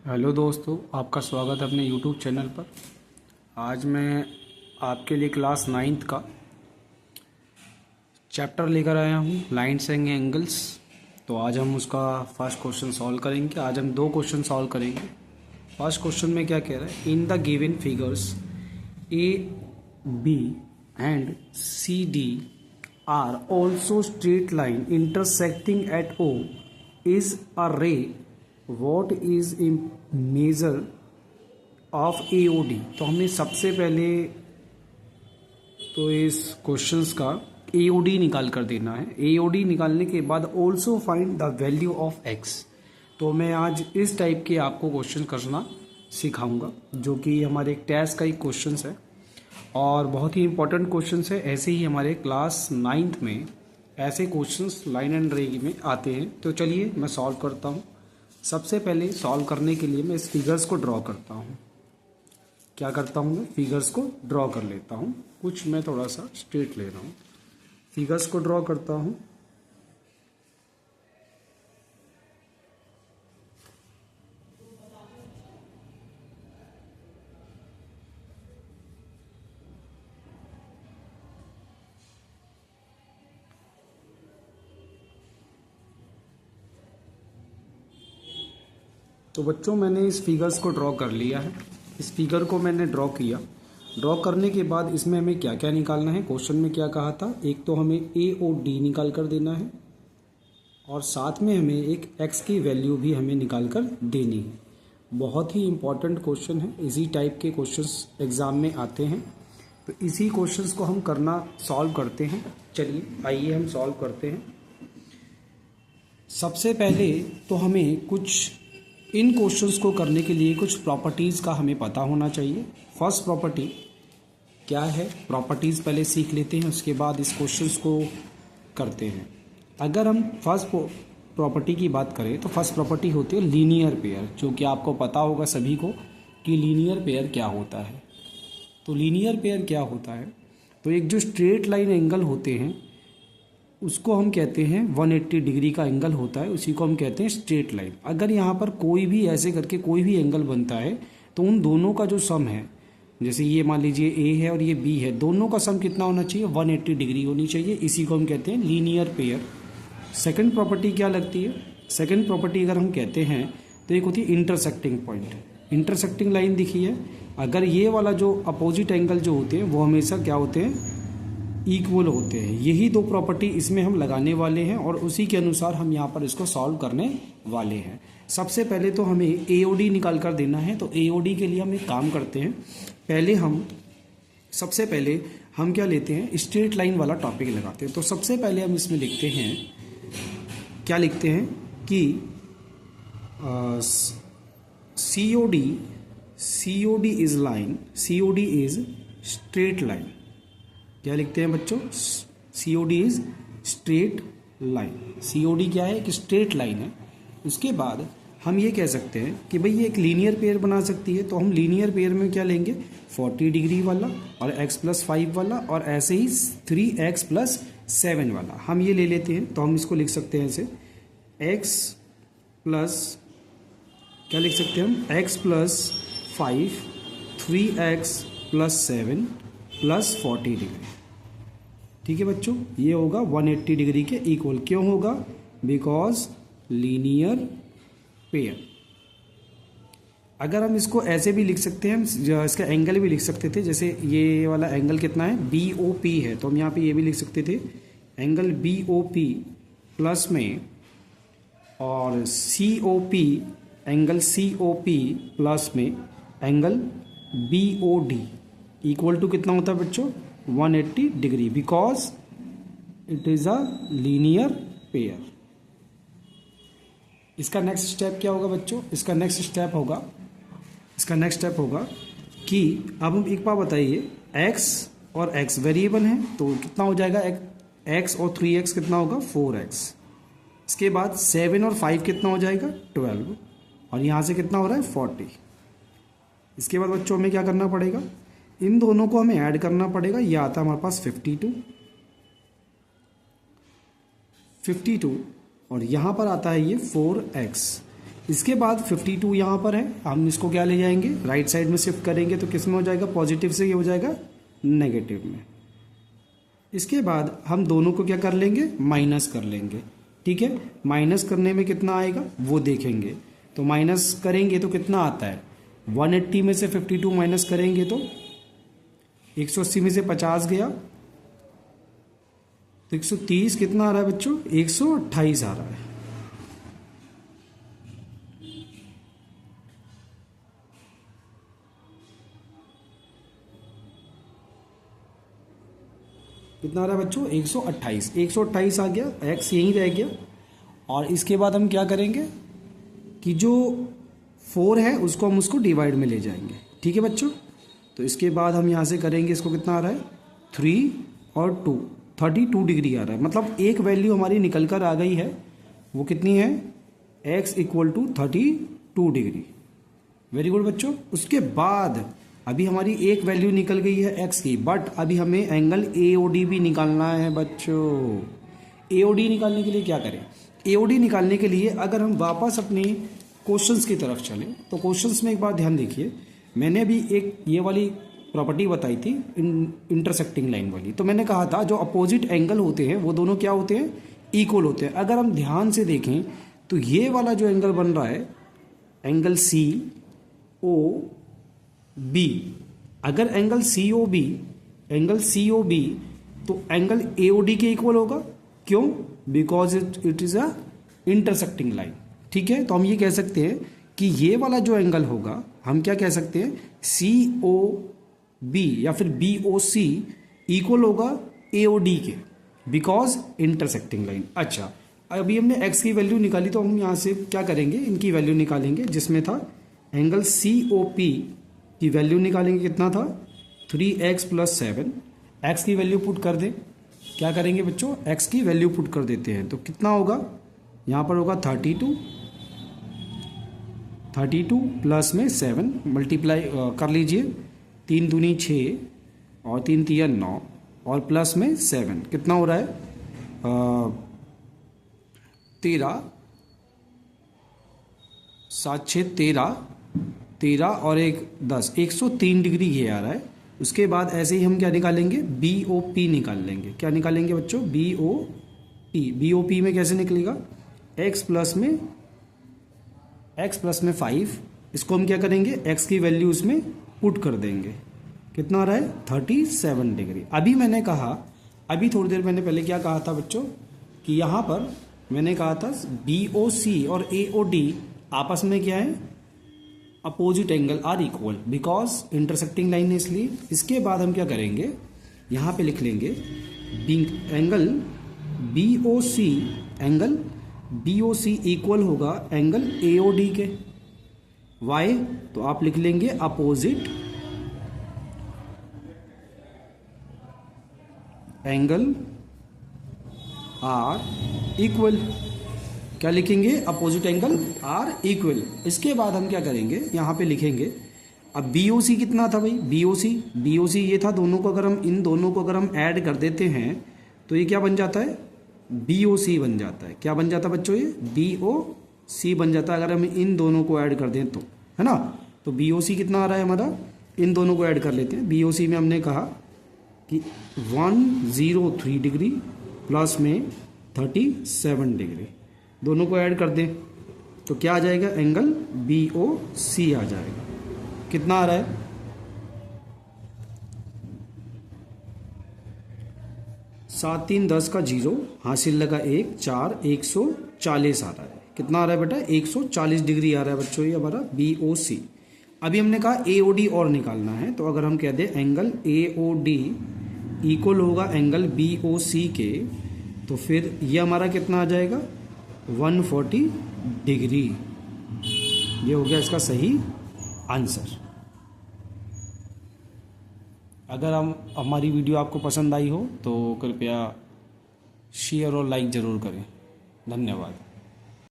Hello दोस्तों, आपका स्वागत है अपने YouTube चैनल पर। आज मैं आपके लिए क्लास 9th का चैप्टर लेकर आया हूँ, लाइन्स एंड एंगल्स। तो आज हम उसका फर्स्ट क्वेश्चन सॉल्व करेंगे। आज हम दो क्वेश्चन सॉल्व करेंगे। फर्स्ट क्वेश्चन में क्या कह रहा है, in the given figures A B and C D are also straight line intersecting at O is a ray what is in measure of AOD। तो हमें सबसे पहले तो इस क्वेश्चंस का AOD निकाल कर देना है। AOD निकालने के बाद also find the value of x। तो मैं आज इस टाइप के आपको क्वेश्चन करना सिखाऊंगा, जो कि हमारे एक टेस्ट का ही क्वेश्चन है और बहुत ही इंपॉर्टेंट क्वेश्चन है। ऐसे ही हमारे क्लास 9th में ऐसे क्वेश्चंस लाइन एंड रे में आते हैं। तो चलिए मैं सॉल्व करता हूँ। सबसे पहले सॉल्व करने के लिए मैं इस फिगर्स को ड्रॉ करता हूँ। क्या करता हूँ, मैं फिगर्स को ड्रॉ कर लेता हूँ। कुछ मैं थोड़ा सा स्ट्रेट ले रहा हूँ, फिगर्स को ड्रॉ करता हूँ। तो बच्चों, मैंने इस फिगर्स को ड्रॉ कर लिया है। इस फिगर को मैंने ड्रॉ किया। ड्रॉ करने के बाद इसमें हमें क्या क्या निकालना है, क्वेश्चन में क्या कहा था, एक तो हमें AOD निकाल कर देना है और साथ में हमें एक x की वैल्यू भी हमें निकाल कर देनी है। बहुत ही इम्पॉर्टेंट क्वेश्चन है, इसी टाइप के क्वेश्चंस एग्ज़ाम में आते हैं। तो इसी क्वेश्चंस को हम सॉल्व करते हैं। चलिए आइए हम सॉल्व करते हैं। सबसे पहले तो हमें कुछ इन क्वेश्चंस को करने के लिए कुछ प्रॉपर्टीज़ का हमें पता होना चाहिए। फर्स्ट प्रॉपर्टी क्या है, प्रॉपर्टीज़ पहले सीख लेते हैं, उसके बाद इस क्वेश्चंस को करते हैं। अगर हम फर्स्ट प्रॉपर्टी की बात करें तो फर्स्ट प्रॉपर्टी होती है लीनियर पेयर, जो कि आपको पता होगा सभी को कि लीनियर पेयर क्या होता है। तो लीनियर पेयर क्या होता है, तो एक जो स्ट्रेट लाइन एंगल होते हैं उसको हम कहते हैं 180 डिग्री का एंगल होता है, उसी को हम कहते हैं स्ट्रेट लाइन। अगर यहाँ पर कोई भी ऐसे करके कोई भी एंगल बनता है तो उन दोनों का जो सम है, जैसे ये मान लीजिए A है और ये B है, दोनों का सम कितना होना चाहिए, 180 डिग्री होनी चाहिए। इसी को हम कहते हैं लीनियर पेयर। सेकंड प्रॉपर्टी क्या लगती है, सेकंड प्रॉपर्टी अगर हम कहते हैं तो एक होती है इंटरसेक्टिंग पॉइंट। इंटरसेक्टिंग लाइन दिखी है, अगर ये वाला जो अपोजिट एंगल जो होते हैं वो हमेशा क्या होते हैं, इक्वल होते हैं। यही दो प्रॉपर्टी इसमें हम लगाने वाले हैं और उसी के अनुसार हम यहाँ पर इसको सॉल्व करने वाले हैं। सबसे पहले तो हमें AOD निकाल कर देना है। तो AOD के लिए हम एक काम करते हैं, सबसे पहले हम क्या लेते हैं, स्ट्रेट लाइन वाला टॉपिक लगाते हैं। तो सबसे पहले हम इसमें लिखते हैं, क्या लिखते हैं कि COD is line, COD is straight line. क्या लिखते हैं बच्चों, COD is straight line. COD क्या है, एक स्ट्रेट लाइन है। उसके बाद हम ये कह सकते हैं कि भाई ये एक लीनियर पेयर बना सकती है। तो हम लीनियर पेयर में क्या लेंगे, 40 डिग्री वाला और x+5 वाला और ऐसे ही 3x+7 वाला हम ये ले लेते हैं। तो हम इसको लिख सकते हैं ऐसे, क्या लिख सकते हैं हम, x+5 3x+7 + 40 डिग्री। ठीक है बच्चों, ये होगा 180 डिग्री के इक्वल। क्यों होगा, बिकॉज लीनियर पेयर। अगर हम इसको ऐसे भी लिख सकते हैं, हम इसका एंगल भी लिख सकते थे। जैसे ये वाला एंगल कितना है, BOP है, तो हम यहाँ पे ये भी लिख सकते थे एंगल BOP प्लस में, और COP एंगल COP प्लस में एंगल BOD इक्वल टू कितना होता है बच्चों, 180 degree, because it is a linear pair. इसका नेक्स्ट स्टेप क्या होगा बच्चों, इसका नेक्स्ट स्टेप होगा कि अब हम एक बार बताइए, x और x वेरिएबल हैं तो कितना हो जाएगा, x और 3x कितना होगा, 4x। इसके बाद 7 और 5 कितना हो जाएगा, 12, और यहाँ से कितना हो रहा है, 40। इसके बाद बच्चों हमें क्या करना पड़ेगा, इन दोनों को हमें ऐड करना पड़ेगा। यह आता है हमारे पास 52 और यहाँ पर आता है ये 4x। इसके बाद 52 यहाँ पर है, हम इसको क्या ले जाएंगे, राइट साइड में शिफ्ट करेंगे तो किस में हो जाएगा, पॉजिटिव से ये हो जाएगा नेगेटिव में। इसके बाद हम दोनों को क्या कर लेंगे, माइनस कर लेंगे। ठीक है, माइनस करने में कितना आएगा वो देखेंगे। तो माइनस करेंगे तो कितना आता है, 180 में से 52 माइनस करेंगे तो 180 में से 50 गया तो 130 कितना आ रहा है बच्चों, 128 आ रहा है। कितना आ रहा है बच्चों, 128। 128 आ गया, एक्स यहीं रह गया। और इसके बाद हम क्या करेंगे कि जो 4 है उसको हम उसको डिवाइड में ले जाएंगे। ठीक है बच्चों, तो इसके बाद हम यहाँ से करेंगे, इसको कितना आ रहा है 3 और 2, 32 डिग्री आ रहा है। मतलब एक वैल्यू हमारी निकल कर आ गई है, वो कितनी है, x equal to 32 degree. Very good बच्चों। उसके बाद अभी हमारी एक वैल्यू निकल गई है x की, बट अभी हमें एंगल AOD भी निकालना है बच्चों। AOD निकालने के लिए क्या करें, AOD निकालने के लिए अगर हम वापस अपने क्वेश्चंस की तरफ चलें तो क्वेश्चंस में एक बार ध्यान देखिए, मैंने अभी एक ये वाली प्रॉपर्टी बताई थी इंटरसेक्टिंग लाइन वाली। तो मैंने कहा था जो अपोजिट एंगल होते हैं वो दोनों क्या होते हैं, इक्वल होते हैं। अगर हम ध्यान से देखें तो ये वाला जो एंगल बन रहा है, एंगल COB, अगर एंगल COB तो एंगल AOD के इक्वल होगा। क्यों, because it is a intersecting line. ठीक है, तो हम ये कह सकते हैं कि ये वाला जो एंगल होगा हम क्या कह सकते हैं, COB या फिर BOC इक्वल होगा AOD के, बिकॉज इंटरसेक्टिंग लाइन। अच्छा, अभी हमने x की वैल्यू निकाली तो हम यहाँ से क्या करेंगे, इनकी वैल्यू निकालेंगे, जिसमें था एंगल COP की वैल्यू निकालेंगे, कितना था 3x + 7। x की वैल्यू पुट कर दें, क्या करेंगे बच्चों, x की वैल्यू पुट कर देते हैं तो कितना होगा, यहाँ पर होगा 32 प्लस में 7 मल्टीप्लाई कर लीजिए, 3 दूनी 6 और 3 तिया 9 और प्लस में 7 कितना हो रहा है 13, 7 6 13 और 1 10, 103 डिग्री ये आ रहा है। उसके बाद ऐसे ही हम क्या निकालेंगे, BOP निकाल लेंगे। क्या निकालेंगे बच्चों, BOP में कैसे निकलेगा, x प्लस में 5, इसको हम क्या करेंगे, x की वैल्यू इसमें पुट कर देंगे, कितना आ रहा है 37 डिग्री। अभी मैंने कहा, अभी थोड़ी देर मैंने पहले क्या कहा था बच्चों, कि यहाँ पर मैंने कहा था BOC और AOD आपस में क्या है, opposite angle are equal, because intersecting line है इसलिए। इसके बाद हम क्या करेंगे, यहाँ पे लिख लेंगे एंगल BOC इक्वल होगा एंगल AOD के। वाई, तो आप लिख लेंगे अपोजिट एंगल आर इक्वल। क्या लिखेंगे, अपोजिट एंगल आर इक्वल। इसके बाद हम क्या करेंगे, यहाँ पे लिखेंगे, अब BOC कितना था भाई, BOC ये था, दोनों को अगर हम इन दोनों को अगर हम ऐड कर देते हैं तो ये क्या बन जाता है, BOC बन जाता है। क्या बन जाता है बच्चों, ये BOC बन जाता है अगर हम इन दोनों को ऐड कर दें तो, है ना। तो BOC कितना आ रहा है हमारा, इन दोनों को ऐड कर लेते हैं। BOC में हमने कहा कि 103 डिग्री प्लस में 37 डिग्री, दोनों को ऐड कर दें तो क्या आ जाएगा, एंगल BOC आ जाएगा। कितना आ रहा है, 7 3 10 का 0, हासिल लगा 1 4, 140 आ रहा है। कितना आ रहा है बेटा, 140 डिग्री आ रहा है बच्चों ये हमारा BOC। अभी हमने कहा AOD और निकालना है, तो अगर हम कह दें एंगल AOD इक्वल होगा एंगल BOC के, तो फिर ये हमारा कितना आ जाएगा, 140 डिग्री। ये हो गया इसका सही आंसर। अगर हमारी वीडियो आपको पसंद आई हो तो कृपया शेयर और लाइक ज़रूर करें। धन्यवाद।